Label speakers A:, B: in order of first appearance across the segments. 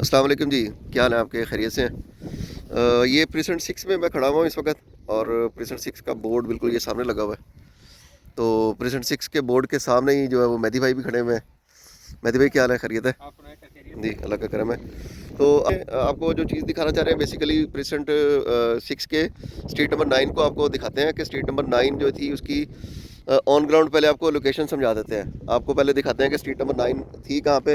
A: अस्सलाम वालेकुम जी। क्या हाल है आपके? खैरियत से हैं? ये प्रीसेंट 6 में मैं खड़ा हुआ हूँ इस वक्त और प्रीसेंट 6 का बोर्ड बिल्कुल ये सामने लगा हुआ है। तो प्रीसेंट 6 के बोर्ड के सामने ही जो है वो मेहदी भाई भी खड़े हुए हैं। मेहदी भाई क्या हाल है? खैरियत है? जी, अल्लाह का करम है। तो आपको जो चीज़ दिखाना चाह रहे हैं बेसिकली प्रीसेंट 6 के स्ट्रीट नंबर 9 को आपको दिखाते हैं कि स्ट्रीट नंबर 9 जो थी उसकी ऑन ग्राउंड पहले आपको लोकेशन समझा देते हैं। आपको पहले दिखाते हैं कि स्ट्रीट नंबर 9 थी कहाँ पे,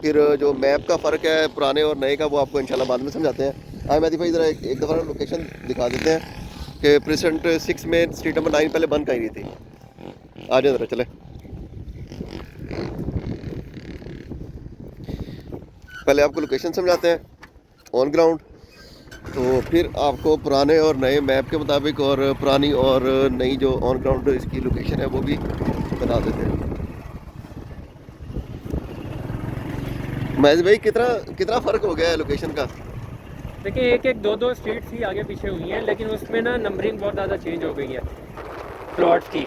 A: फिर जो मैप का फ़र्क है पुराने और नए का वो आपको इंशाल्लाह बाद में समझाते हैं। आए मेहदी भाई ज़रा एक दफ़ा लोकेशन दिखा देते हैं कि प्रेजेंट 6 में स्ट्रीट नंबर 9 पहले बंद कहीं रही थी। आ जाए ज़रा, चले पहले आपको लोकेशन समझाते हैं ऑन ग्राउंड, तो फिर आपको पुराने और नए मैप के मुताबिक और पुरानी और नई जो ऑन ग्राउंड इसकी लोकेशन है वो भी बता देते हैं। महेश भाई कितना कितना फ़र्क हो गया है लोकेशन का?
B: देखिए, एक एक दो दो स्ट्रीट ही आगे पीछे हुई हैं, लेकिन उसमें ना नंबरिंग बहुत ज़्यादा चेंज हो गई है प्लॉट्स की।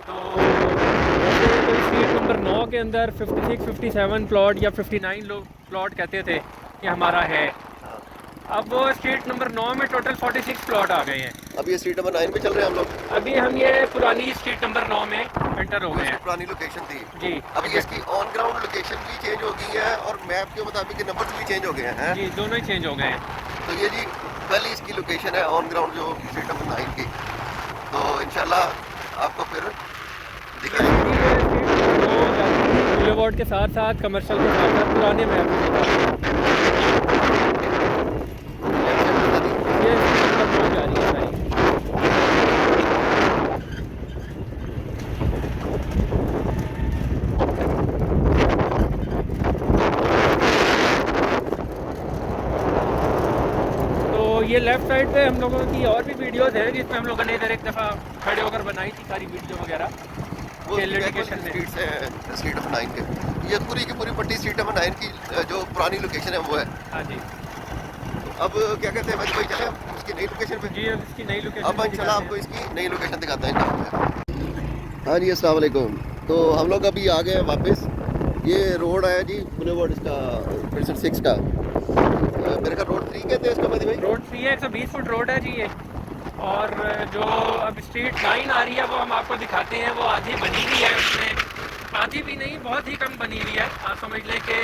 B: तो जैसे कोई स्ट्रीट नंबर 9 के अंदर 56 57 प्लॉट या 59 लोग प्लॉट कहते थे कि हमारा है। अब वो स्ट्रीट नंबर 9 में टोटल 46 प्लॉट आ गए हैं।
A: अब ये स्ट्रीट नंबर 9 पे चल रहे हैं हम लोग।
B: अभी हम ये पुरानी स्ट्रीट नंबर 9 में एंटर हो गए हैं।
A: पुरानी लोकेशन थी
B: जी,
A: अब ये इसकी ऑन ग्राउंड लोकेशन भी चेंज हो गई है और मैप के मुताबिक नंबर भी चेंज हो गए हैं।
B: जी, दोनों ही चेंज हो गए हैं।
A: तो ये जी पहली इसकी लोकेशन है ऑन ग्राउंड जो स्ट्रीट नंबर 9 की। तो इंशाल्लाह आपको फिर
B: बुलेवार्ड के साथ साथ कमर्शियल के साथ साथ पुराने मैप ये नंबर 9 जा रही है सारी। तो ये लेफ़्ट साइड पे हम लोगों की और भी वीडियोस हैं जिसमें हम लोगों ने इधर एक दफ़ा खड़े होकर बनाई थी सारी वीडियो वगैरह
A: स्ट्रीट से स्ट्रीट नंबर 9 के ये पूरी की पूरी पट्टी स्ट्रीट नंबर 9 की जो पुरानी लोकेशन है वो है।
B: हाँ जी।
A: अब क्या कहते हैं भाई, चले हम इसकी नई लोकेशन पे।
B: जी, अब इसकी नई लोकेशन
A: अब इंशाल्लाह आपको इसकी नई लोकेशन दिखाते हैं। हाँ जी, अस्सलाम वालेकुम। तो हम लोग अभी आ गए हैं वापस। ये रोड है जी बुलेवार्ड इसका प्रेजेंट 6 का। मेरे का रोड 3 कहते हैं इसका भाई।
B: रोड 3 है, 120 फुट रोड है जी ये। और जो अब स्ट्रीट 9 आ रही है वो हम आपको दिखाते हैं। वो आधी बनी हुई है, उसमें आधी भी नहीं, बहुत ही कम बनी हुई है। आप समझ लें कि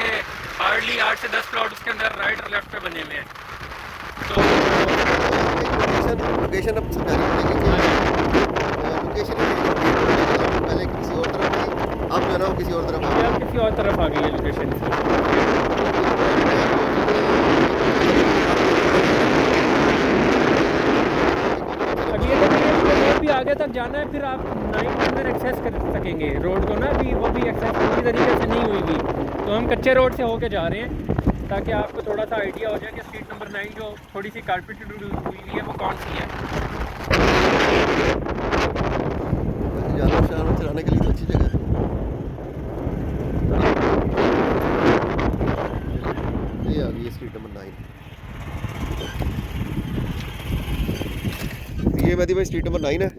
B: हार्डली 8 से 10 प्लॉट उसके अंदर राइट और लेफ्ट पे बने हुए हैं। तो
A: लोकेशन अब समझानी पड़ेगी। लोकेशन पहले किसी और तरफ थी, अब जो है ना वो किसी और तरफ आ गई।
B: किसी और तरफ आ गई है लोकेशन। अब ये देखिए भी आगे तक जाना है, फिर आप 9 के अंदर एक्सेस कर सकेंगे रोड को ना। अभी वो भी एक्सेस पूरी तरीके से नहीं हुई। तो हम कच्चे रोड से होके जा रहे हैं ताकि आपको थोड़ा सा आइडिया हो जाए कि स्ट्रीट नंबर 9 जो थोड़ी सी कारपेटेड हुई है वो कौन सी है।
A: जानवर शानवर चलाने के लिए तो अच्छी जगह है। ये आ गई स्ट्रीट नंबर 9। ये मेहदी भाई स्ट्रीट नंबर 9 है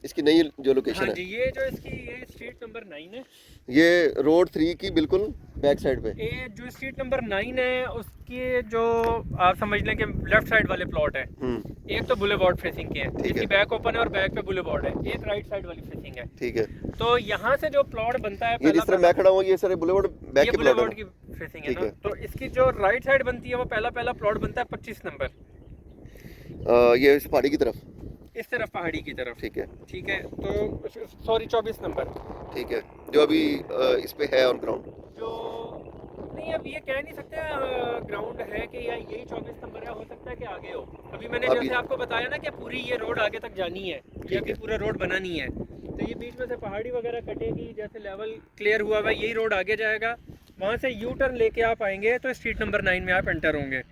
A: इसकी नई जो लोकेशन
B: हाँ
A: है।
B: जी, ये जो इसकी ये स्ट्रीट नंबर 9 है।
A: ये रोड 3 की बिल्कुल बैक साइड पे।
B: ये जो स्ट्रीट नंबर 9 है उसके जो आप समझ लें कि लेफ्ट साइड वाले प्लॉट है। एक तो बुलेवार्ड फेसिंग के हैं, जिसकी बैक ओपन है और बैक पे बुलेवार्ड है। एक राइट साइड वाली फेसिंग है।
A: ठीक है।
B: तो यहाँ से जो प्लॉट बनता है,
A: ये जिस तरह मैं खड़ा हूँ ये सारे बुलेवार्ड बैक के
B: बुलेवार्ड की फेसिंग है
A: ठीक
B: ना।
A: है।
B: तो इसकी जो राइट साइड बनती है वो पहला प्लॉट बनता है 25 नंबर,
A: ये इस पहाड़ी की तरफ,
B: इस तरफ पहाड़ी की तरफ।
A: ठीक है।
B: ठीक है, तो सॉरी 24 नंबर,
A: ठीक है, जो अभी इस पे है ऑन ग्राउंड।
B: जो नहीं, अब ये कह नहीं सकते ग्राउंड है कि या यही 24 नंबर है, हो सकता है कि आगे हो। अभी मैंने जैसे आपको बताया ना कि पूरी ये रोड आगे तक जानी है, ये अभी पूरा रोड बना नहीं है। तो ये बीच में से पहाड़ी वगैरह कटेगी, जैसे लेवल क्लियर हुआ हुआ यही रोड आगे जाएगा। वहाँ से यू टर्न लेके आप आएंगे तो स्ट्रीट नंबर 9 में आप एंटर होंगे।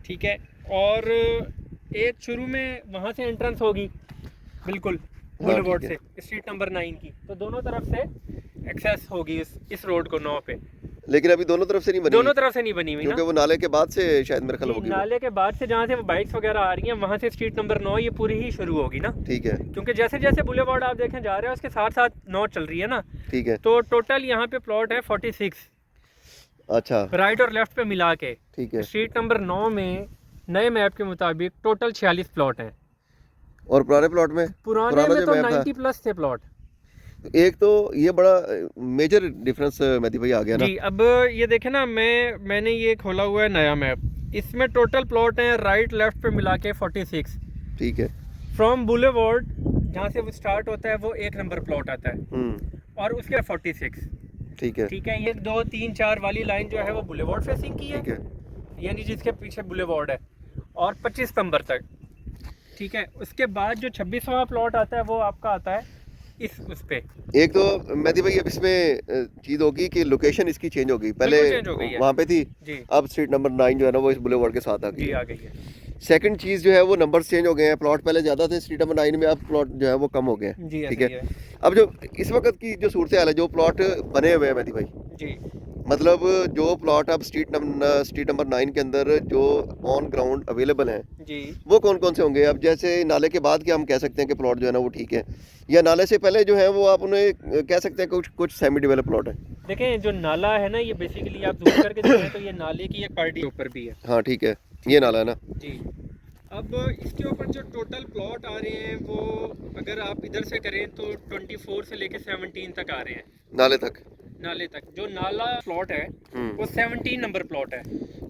B: ठीक है, और एक शुरू में वहाँ से एंट्रेंस होगी बिल्कुल बुलेवार्ड से स्ट्रीट नंबर 9 की। तो दोनों तरफ से एक्सेस होगी इस रोड को 9 पे।
A: लेकिन अभी दोनों तरफ से नहीं बनी,
B: दोनों तरफ से नहीं बनी हुई
A: क्योंकि वो नाले के बाद से शायद मेरे ख्याल होगी।
B: नाले के बाद से जहाँ से वो बाइक्स वगैरह आ रही हैं वहाँ से स्ट्रीट नंबर 9 ये पूरी ही शुरू होगी ना।
A: ठीक है,
B: क्योंकि जैसे जैसे बुलेवार्ड आप देखें जा रहे हैं उसके साथ साथ 9 चल रही है ना।
A: ठीक है।
B: तो टोटल यहाँ पे प्लॉट है 46।
A: अच्छा
B: राइट और लेफ्ट पे मिला के।
A: ठीक है।
B: स्ट्रीट नंबर 9 में नए मैप के मुताबिक टोटल 46 प्लॉट हैं।
A: और पुराने प्लॉट में?
B: पुराने
A: पुराना
B: में
A: जो
B: तो
A: मैप था
B: 90 प्लस थे प्लॉट।
A: एक तो ये बड़ा मेजर डिफरेंस मेहदी भाई आ गया ना।
B: जी अब ये देखें ना, मैंने ये खोला हुआ है नया मैप, इसमें टोटल प्लॉट हैं राइट लेफ्ट पे मिला के 46।
A: ठीक है।
B: फ्रॉम बुलेवार्ड जहाँ से वो स्टार्ट होता है वो 1 नंबर प्लॉट आता है और उसके 46।
A: ठीक है।
B: ठीक है, ये 2 3 4 वाली लाइन जो है वो बुलेवार्ड फेसिंग की है,
A: ठीक है।
B: यानी जिसके पीछे बुलेवार्ड है, और 25 नंबर तक। ठीक है, उसके बाद जो 26वां प्लॉट आता है वो आपका आता है उस पे।
A: एक तो मेहदी भाई अब इसमें चीज होगी कि लोकेशन इसकी चेंज हो गई, पहले
B: चेंज हो गई है।
A: वहाँ पे थी
B: जी
A: अब स्ट्रीट नंबर 9 जो है ना वो इस बुलेवार्ड के साथ आ गई।
B: जी आ गई है।
A: सेकंड चीज जो है वो नंबर्स चेंज हो गए हैं, प्लॉट पहले ज्यादा थे स्ट्रीट नंबर 9 में, अब प्लॉट जो है वो कम हो गए हैं।
B: जी
A: ठीक
B: ऐसे
A: है।
B: ही है।
A: अब जो इस वक्त की जो सूरत हाल है, जो प्लॉट बने हुए हैं मेहदी भाई,
B: जी
A: मतलब जो प्लॉट अब स्ट्रीट नंबर 9 के अंदर जो ऑन ग्राउंड अवेलेबल हैं
B: जी
A: वो कौन कौन से होंगे? अब जैसे नाले के बाद क्या हम कह सकते हैं कि प्लॉट जो है ना वो ठीक है, या नाले से पहले जो है वो आप उन्हें कह सकते हैं कुछ सेमी डेवलप प्लॉट है?
B: देखें, जो नाला है ना, ये बेसिकली आप जूम करके देखें तो ये नाले की एक पार्टी ऊपर भी है।
A: हाँ ठीक है, ये नाला है ना।
B: जी अब इसके ऊपर जो टोटल प्लॉट आ रहे हैं वो अगर आप इधर से करें तो 24 से लेके 17 तक आ रहे हैं,
A: नाले तक।
B: नाले तक। जो नाला प्लॉट है वो 17 नंबर प्लॉट है।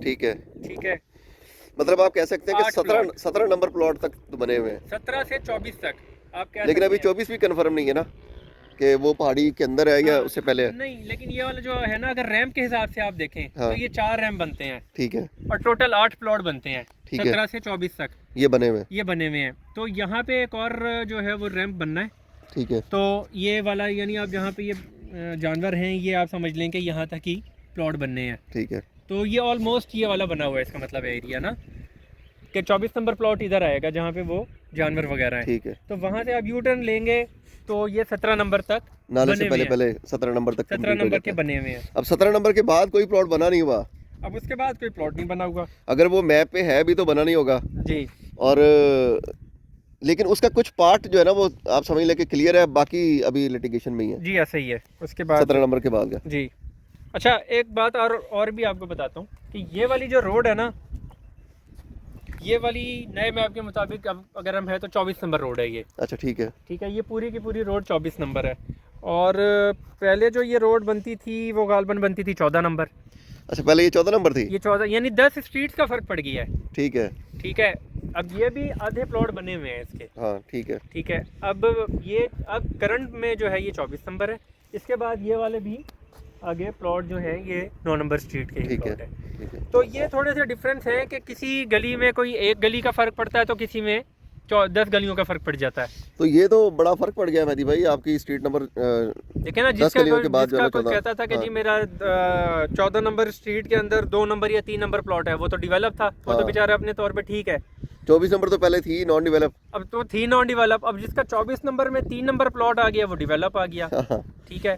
A: ठीक है।
B: ठीक है,
A: मतलब आप कह सकते हैं कि
B: 8 प्लॉट।
A: 17 नंबर प्लॉट तक तो बने हुए हैं,
B: 17 से 24 तक आप कह
A: लेकिन
B: सकते
A: अभी
B: हैं।
A: 24 भी कंफर्म नहीं है ना कि वो पहाड़ी के अंदर है या
B: हाँ,
A: उससे पहले है।
B: नहीं, लेकिन ये वाला जो है ना, अगर रैम के हिसाब से आप देखें
A: हाँ।
B: तो ये 4 रैम बनते हैं
A: ठीक है।
B: और टोटल 8 प्लॉट बनते हैं।
A: ठीक है।
B: 17 से 24 तक
A: ये बने हुए हैं।
B: ये बने हुए हैं। तो यहाँ पे एक और जो है वो रैम्प बनना है।
A: ठीक है।
B: तो ये वाला, यानी आप जहाँ पे ये जानवर हैं, ये आप समझ लें कि यहाँ तक ही प्लॉट बनने हैं।
A: ठीक है।
B: तो ये ऑलमोस्ट ये वाला बना हुआ है, इसका मतलब एरिया ना, कि 24 नंबर प्लॉट इधर आएगा जहाँ पे वो जानवर वगैरह हैं।
A: ठीक है।
B: तो वहाँ से आप यू टर्न लेंगे तो ये 17 नंबर तक
A: नाले
B: बने
A: से
B: हुए
A: पहले
B: हैं।
A: 17 नंबर तक
B: 17
A: complete हो
B: नंबर
A: जाता
B: के
A: है।
B: बने हुए हैं।
A: अब 17 नंबर के बाद कोई प्लॉट बना नहीं हुआ,
B: अब उसके बाद कोई प्लॉट नहीं बना हुआ।
A: अगर वो मैप पे है भी तो बना नहीं होगा।
B: जी
A: और लेकिन उसका कुछ पार्ट जो है ना वो आप समझ लें कि क्लियर है, बाकी अभी लिटिगेशन में ही है
B: जी ऐसा ही है। उसके बाद
A: 17 नंबर के बाद का।
B: जी अच्छा, एक बात और भी आपको बताता हूँ कि ये वाली जो रोड है ना, ये वाली नए मैप के मुताबिक अब अगर हम है तो 24 नंबर रोड है ये।
A: अच्छा ठीक है।
B: ठीक है, ये पूरी की पूरी रोड 24 नंबर है। और पहले जो ये रोड बनती थी वो गालबन बनती थी 14 नंबर।
A: अच्छा पहले ये 14 नंबर थी।
B: ये 14, यानी 10 स्ट्रीट्स का फ़र्क पड़ गया है।
A: ठीक है।
B: ठीक है, अब ये भी आधे प्लॉट बने हुए हैं इसके।
A: हाँ ठीक है।
B: ठीक है, अब करंट में जो है ये 24 नंबर है। इसके बाद ये वाले भी आगे प्लॉट जो है ये 9 नंबर स्ट्रीट के ही
A: ठीक है।
B: प्लॉट है।
A: ठीक है।
B: तो ये थोड़े से डिफरेंस है कि किसी गली में कोई एक गली का फ़र्क पड़ता है तो किसी में 10 गलियों का फ़र्क पड़ जाता है।
A: तो ये तो बड़ा फर्क पड़ गया मेहदी भाई, आपकी स्ट्रीट नंबर
B: देखिए ना,
A: 10
B: जिसका
A: गलियों के बाद जो है ना
B: कोई
A: 14।
B: कहता था कि
A: हाँ।
B: जी मेरा 14 नंबर स्ट्रीट के अंदर 2 नंबर या 3 नंबर प्लॉट है, वो तो डेवलप था, वो तो
A: हाँ।
B: बेचारा अपने तौर पे ठीक है।
A: 24 नंबर तो पहले थी नॉन डेवलप।
B: अब तो थी नॉन डेवलप, अब जिसका 24 नंबर में 3 नंबर प्लॉट आ गया वो डेवलप आ गया। ठीक है,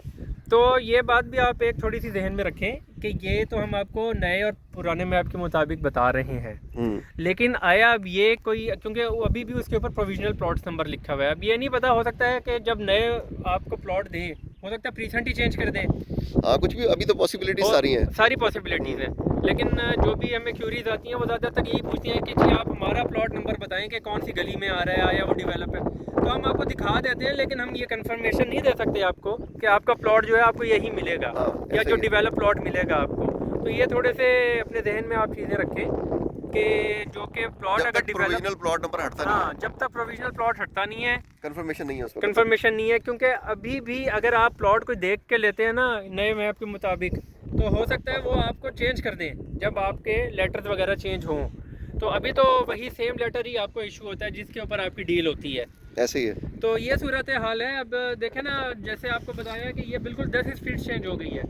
B: तो ये बात भी आप एक थोड़ी सी जहन में रखें कि ये तो हम आपको नए और पुराने मैप के मुताबिक बता रहे हैं, लेकिन आया अब ये कोई, क्योंकि अभी भी उसके ऊपर प्रोविजनल प्लॉट नंबर लिखा हुआ है, अब ये नहीं पता, हो सकता है कि जब नए आपको प्लॉट दें, हो सकता है प्रीसेंट ही चेंज कर दें।
A: हाँ कुछ भी, अभी तो पॉसिबिलिटीज
B: और
A: सारी हैं।
B: सारी पॉसिबिलिटीज़ हैं, लेकिन जो भी हमें क्यूरीज आती हैं वो ज़्यादातर यही पूछती हैं कि जी आप हमारा प्लॉट नंबर बताएं कि कौन सी गली में आ रहा है या वो डेवलप है। तो हम आपको दिखा देते हैं, लेकिन हम ये कंफर्मेशन नहीं दे सकते आपको कि आपका प्लॉट जो है आपको यही मिलेगा या जो डेवलप प्लॉट मिलेगा आपको। तो ये थोड़े से अपने जहन में आप चीज़ें रखें कि जो कि प्लॉट अगर
A: प्रोविजनल प्लॉट नंबर हटता नहीं
B: हाँ, जब तक प्रोविजनल प्लॉट हटता नहीं है,
A: कंफर्मेशन नहीं है उसमें।
B: कंफर्मेशन नहीं है, क्योंकि अभी भी अगर आप प्लॉट को देख के लेते हैं ना नए मैप के मुताबिक, तो हो सकता है वो आपको चेंज कर दें जब आपके लेटर्स वगैरह चेंज हों। तो अभी तो वही सेम लेटर ही आपको इशू होता है जिसके ऊपर आपकी डील होती है।
A: ऐसे ही है।
B: तो ये सूरत हाल है। अब देखें ना, जैसे आपको बताया कि ये बिल्कुल 10 स्ट्रीट चेंज हो गई है।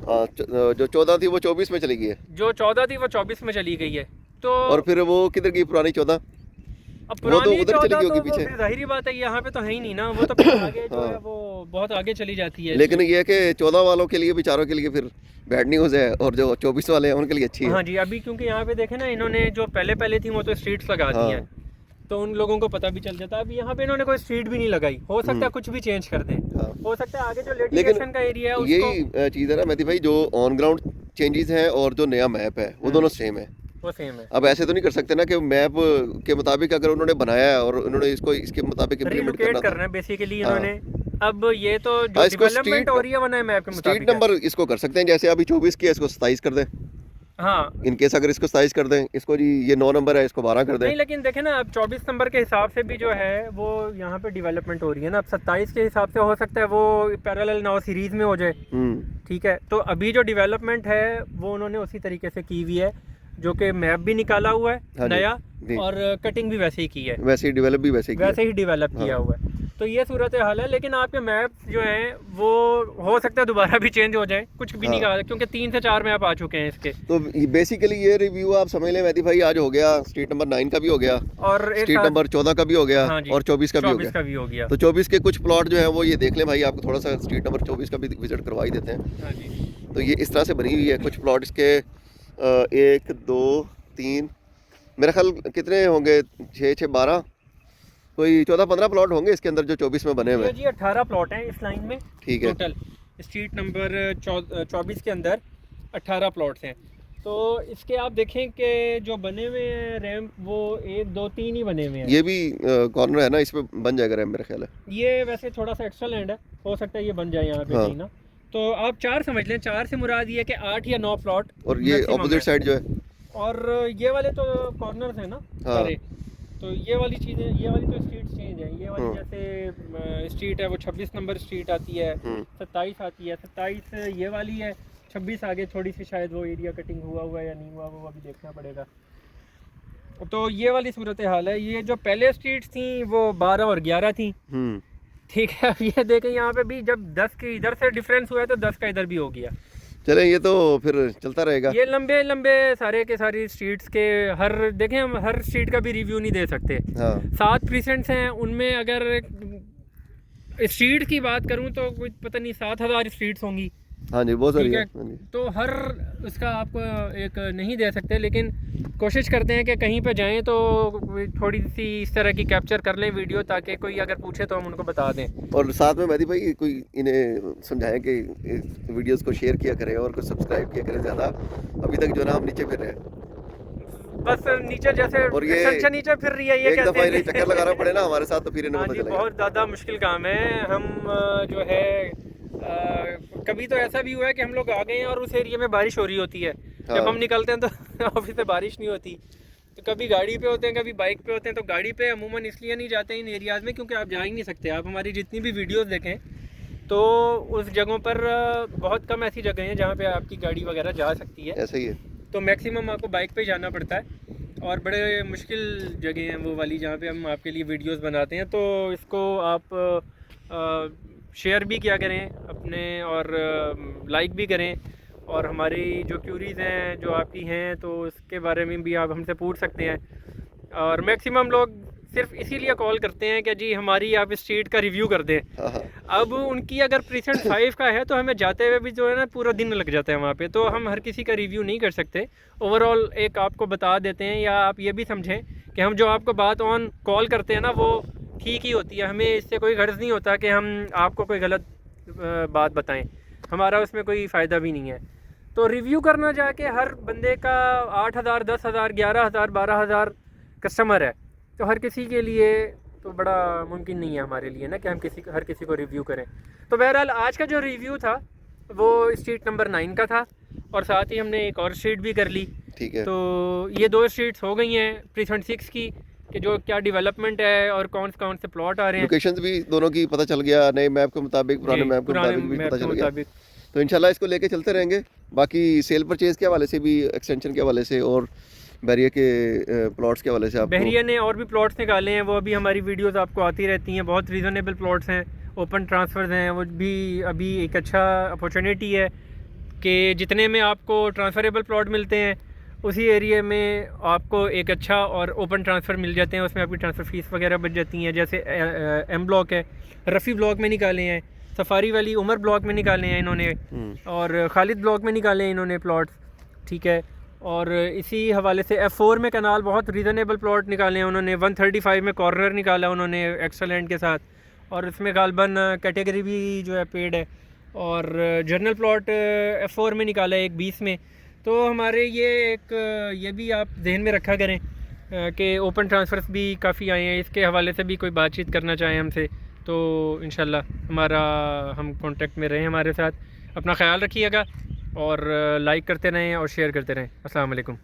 A: हाँ जो 14 थी वो 24 में चली गई है,
B: जो 14 थी वो 24 में चली गई है। तो
A: और फिर वो किधर गई पुरानी 14?
B: अब
A: वो तो
B: पुरानी
A: उधर चली
B: 14
A: गई होगी
B: तो वो
A: पीछे।
B: फिर जाहिर बात है यहाँ पे तो है ही नहीं ना, वो तो फिर आगे जो है वो बहुत आगे चली जाती है।
A: लेकिन ये है कि 14 वालों के लिए, बेचारों के लिए फिर बैड न्यूज़ है, और जो 24 वाले हैं उनके लिए अच्छी है।
B: हाँ जी, अभी क्योंकि यहाँ पे देखें ना, इन्होंने जो पहले थी वो तो स्ट्रीट्स लगा दी हैं, तो उन लोगों को पता भी चल जाता है। अभी यहाँ पे इन्होंने कोई स्ट्रीट भी नहीं लगाई, हो सकता है कुछ भी चेंज कर दें।
A: हाँ।
B: हो सकता है आगे जो लिटिगेशन का एरिया है उसको,
A: यही चीज़ है ना मेहदी भाई, जो ऑन ग्राउंड चेंजेस हैं और जो नया मैप है वो दोनों सेम है।
B: वो सेम है।
A: अब ऐसे तो नहीं कर सकते ना कि मैप के मुताबिक अगर उन्होंने बनाया है और उन्होंने इसको इसके मुताबिक इम्प्लीमेंट
B: रिलोकेट
A: करना
B: करना
A: था।
B: है बेसिकली
A: हाँ।
B: इन्होंने। अब ये तो जो
A: हाँ, इसको
B: डेवलपमेंट
A: स्ट्रीट
B: हो रही है वो नए मैप के
A: स्ट्रीट
B: मुताबिक है।
A: नंबर इसको कर सकते हैं, जैसे अभी 24 की है इसको 27 कर दें।
B: हाँ
A: इन केस अगर इसको 27 कर दें, इसको जी ये 9 नंबर है इसको 12 कर दें।
B: नहीं, लेकिन देखें ना अब 24 नंबर के हिसाब से भी जो है वो यहाँ पे डेवलपमेंट हो रही है ना। अब 27 के हिसाब से हो सकता है वो पैरेलल नाउ सीरीज में हो जाए। ठीक है, तो अभी जो डेवलपमेंट है वो उन्होंने उसी तरीके से की हुई है, जो कि मैप भी निकाला हुआ है
A: हाँ जी,
B: नया
A: जी।
B: और कटिंग भी वैसे ही की है,
A: वैसे ही डेवलप भी वैसे ही किया।
B: वैसे ही डेवलप किया हुआ है। तो ये सूरत हाल है, लेकिन आपके मैप जो हैं वो हो सकता है दोबारा भी चेंज हो जाए, कुछ भी नहीं
A: हाँ।
B: कहा, क्योंकि 3 से 4 मैप आ चुके हैं इसके।
A: तो बेसिकली ये रिव्यू आप समझ लें मेहदी भाई, आज हो गया स्ट्रीट नंबर 9 का भी हो गया
B: और एक
A: स्ट्रीट
B: साथ
A: नंबर 14 का भी हो गया
B: हाँ जी,
A: और 24 का भी हो
B: 24
A: गया।
B: का भी हो गया।
A: तो 24 के कुछ प्लॉट जो है वो ये देख लें भाई, आपको थोड़ा सा स्ट्रीट नंबर 24 का भी विजिट करवा ही देते हैं।
B: हाँ जी,
A: तो ये इस तरह से बनी हुई है कुछ प्लॉट इसके 1 2 3 मेरा ख्याल कितने होंगे 6 6 12 कोई 14-15 प्लॉट होंगे इसके अंदर जो 24 में बने हुए
B: ये
A: हैं।
B: जी 18 प्लॉट हैं इस लाइन में
A: ठीक है।
B: टोटल। स्ट्रीट नंबर 24 के अंदर 18 प्लॉट्स हैं। तो इसके आप देखें कि जो बने हुए हैं रैंप वो 1 2 3 ही बने हुए हैं।
A: ये भी कॉर्नर है ना, इस पे बन जाएगा रैम मेरा ख्याल है।
B: ये वैसे थोड़ा सा एक्स्ट्रा लैंड है, हो सकता है ये बन जाए यहाँ पे
A: हाँ।
B: कहीं ना। तो आप 4 समझ लें, 4 से मुराद ये कि 8 या 9 प्लॉट।
A: और ये
B: maximum
A: ऑपोजिट
B: है।
A: साइड जो है,
B: और ये वाले तो कॉर्नर्स हैं ना
A: हाँ।
B: सारे। तो ये वाली चीज़ें, ये वाली तो स्ट्रीट चेंज है। ये वाली
A: हाँ।
B: जैसे स्ट्रीट है वो 26 नंबर स्ट्रीट आती है, 27 आती है, 27 ये वाली है, 26 आगे थोड़ी सी शायद वो एरिया कटिंग हुआ है या नहीं हुआ वो अभी देखना पड़ेगा। तो ये वाली सूरत हाल है। ये जो पहले स्ट्रीट्स थी वो 12 और 11 थी। ठीक है, अब ये देखें यहाँ पे भी जब 10 के इधर से डिफरेंस हुआ है तो 10 का इधर भी हो गया।
A: चले ये तो फिर चलता रहेगा।
B: ये लंबे लंबे सारे के सारी स्ट्रीट्स के हर देखें, हम हर स्ट्रीट का भी रिव्यू नहीं दे सकते।
A: हाँ।
B: 7 प्रीसेंट्स हैं, उनमें अगर स्ट्रीट की बात करूं तो कोई पता नहीं 7000 स्ट्रीट्स होंगी।
A: हाँ जी, बहुत सारी
B: ठीक
A: है।
B: है,
A: हाँ जी।
B: तो हर उसका आपको एक नहीं दे सकते, लेकिन कोशिश करते हैं कि कहीं पे जाएं तो थोड़ी सी इस तरह की कैप्चर कर लें वीडियो, ताकि कोई अगर पूछे तो हम उनको बता दें।
A: और साथ में मेहदी भाई कोई इन्हें समझाएं कि इस वीडियोस को शेयर किया करें और कुछ सब्सक्राइब किया करें ज़्यादा। अभी तक जो ना हम नीचे फिर रहे हैं,
B: बस नीचे जैसे
A: और ये
B: एक्सटेंशन नीचे फिर रही है, ये
A: एक
B: कहते
A: दफ़ा
B: हैं
A: इन्हें चक्कर लगाना पड़े ना हमारे साथ तो फिर इन्हें
B: हाँ
A: पता
B: जी,
A: चलेगा।
B: बहुत ज़्यादा मुश्किल काम है। हम जो है कभी तो ऐसा भी हुआ है कि हम लोग आ गए हैं और उस एरिया में बारिश हो रही होती है।
A: हाँ।
B: जब हम निकलते हैं तो ऑफिस से बारिश नहीं होती, तो कभी गाड़ी पे होते हैं कभी बाइक पे होते हैं। तो गाड़ी पे अमूमन इसलिए नहीं जाते इन एरियाज़ में क्योंकि आप जा ही नहीं सकते। आप हमारी जितनी भी वीडियोस देखें तो उस जगहों पर बहुत कम ऐसी जगह हैं जहाँ पे आपकी गाड़ी वगैरह जा सकती है।
A: ऐसा ही है।
B: तो मैक्सिमम आपको बाइक पे जाना पड़ता है, और बड़े मुश्किल जगह हैं वो वाली जहाँ पे हम आपके लिए वीडियोस बनाते हैं। तो इसको आप शेयर भी किया करें अपने, और लाइक भी करें, और हमारी जो क्यूरीज़ हैं जो आपकी हैं तो उसके बारे में भी आप हमसे पूछ सकते हैं। और मैक्सिमम लोग सिर्फ इसीलिए कॉल करते हैं कि जी हमारी आप स्ट्रीट का रिव्यू कर दें।
A: हाँ हाँ।
B: अब उनकी अगर प्रीसेंट 5 का है तो हमें जाते हुए भी जो है ना पूरा दिन लग जाता है वहाँ पे, तो हम हर किसी का रिव्यू नहीं कर सकते। ओवरऑल एक आपको बता देते हैं, या आप ये भी समझें कि हम जो आपको बात ऑन कॉल करते हैं ना वो ठीक ही होती है। हमें इससे कोई गर्ज नहीं होता कि हम आपको कोई गलत बात बताएं, हमारा उसमें कोई फ़ायदा भी नहीं है। तो रिव्यू करना जाके हर बंदे का 8000 10,000 11,000 12,000 कस्टमर है, तो हर किसी के लिए तो बड़ा मुमकिन नहीं है हमारे लिए ना कि हम हर किसी को रिव्यू करें। तो बहरहाल आज का जो रिव्यू था वो स्ट्रीट नंबर 9 का था, और साथ ही हमने एक और स्ट्रीट भी कर ली।
A: ठीक है।
B: तो ये 2 स्ट्रीट्स हो गई हैं प्रीसेंट 6 की, कि जो क्या डेवलपमेंट है और कौन से प्लॉट आ रहे हैं।
A: लोकेशंस भी दोनों की पता चल गया, नए मैप के मुताबिक पुराने मैप के मुताबिक भी पता चल गया। तो इंशाल्लाह इसको लेके चलते रहेंगे। बाकी सेल परचेज के हवाले से भी, एक्सटेंशन के हवाले से और बहरिया के प्लॉट्स के हवाले से आपको,
B: बहरिया ने और भी प्लॉट्स निकाले हैं, वो अभी हमारी वीडियोस आपको आती रहती हैं। बहुत रीज़नेबल प्लॉट्स हैं, ओपन ट्रांसफ़र्स हैं, वो भी अभी एक अच्छा अपॉर्चुनिटी है कि जितने में आपको ट्रांसफ़रेबल प्लॉट मिलते हैं उसी एरिया में आपको एक अच्छा और ओपन ट्रांसफ़र मिल जाते हैं। उसमें आपकी ट्रांसफ़र फ़ीस वगैरह बच जाती हैं। जैसे एम ब्लॉक है, रफ़ी ब्लॉक में निकाले हैं, सफारी वाली उमर ब्लॉक में निकाले हैं इन्होंने, और खालिद ब्लॉक में निकाले हैं इन्होंने प्लॉट्स। ठीक है, और इसी हवाले से F4 में कनाल बहुत रीज़नेबल प्लॉट निकाले हैं उन्होंने। 135 में कॉर्नर निकाला उन्होंने एक्स्ट्रा लैंड के साथ, और इसमें गालबन कैटेगरी भी जो है पेड है। और जर्नल प्लॉट F4 में निकाला है, एक 20 में। तो हमारे ये भी आप जहन में रखा करें कि ओपन ट्रांसफ़र्स भी काफ़ी आए हैं, इसके हवाले से भी कोई बातचीत करना चाहें हमसे तो इंशाल्लाह हम कांटेक्ट में रहें हमारे साथ। अपना ख्याल रखिएगा और लाइक करते रहें और शेयर करते रहें। अस्सलाम वालेकुम।